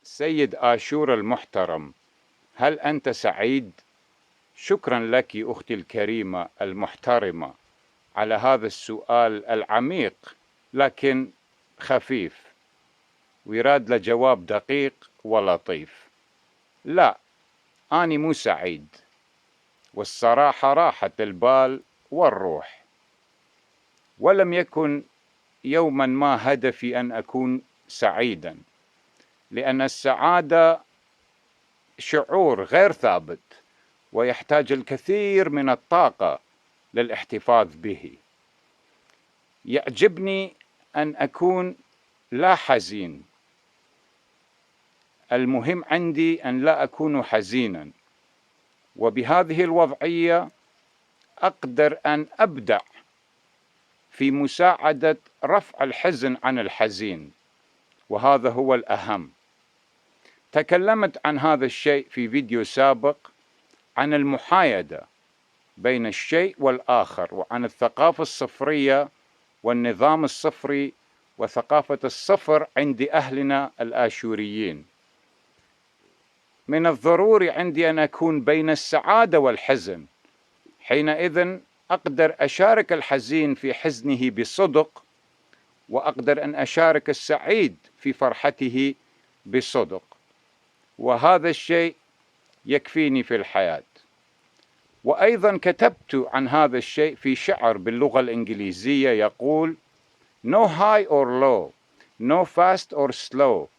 سيد آشور المحترم، هل أنت سعيد؟ شكرا لك أختي الكريمة المحترمة على هذا السؤال العميق لكن خفيف ويراد له جواب دقيق ولطيف. لا، أني مو سعيد، والصراحة راحة البال والروح، ولم يكن يوما ما هدفي أن أكون سعيدا، لأن السعادة شعور غير ثابت ويحتاج الكثير من الطاقة للاحتفاظ به. يعجبني أن أكون لا حزين، المهم عندي أن لا أكون حزينا، وبهذه الوضعية أقدر أن أبدع في مساعدة رفع الحزن عن الحزين، وهذا هو الأهم. تكلمت عن هذا الشيء في فيديو سابق عن المحايدة بين الشيء والآخر، وعن الثقافة الصفرية والنظام الصفري وثقافة الصفر عند أهلنا الآشوريين. من الضروري عندي أن أكون بين السعادة والحزن، حينئذ أقدر أشارك الحزين في حزنه بصدق، وأقدر أن أشارك السعيد في فرحته بصدق، وهذا الشيء يكفيني في الحياة. وأيضا كتبت عن هذا الشيء في شعر باللغة الإنجليزية يقول: No high or low, no fast or slow,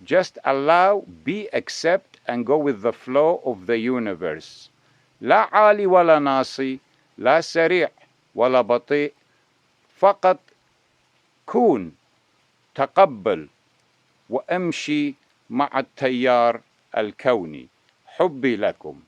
just allow, be, accept and go with the flow of the universe. لا عالي ولا ناصي، لا سريع ولا بطيء، فقط كون، تقبل وامشي مع التيار الكوني. حبي لكم.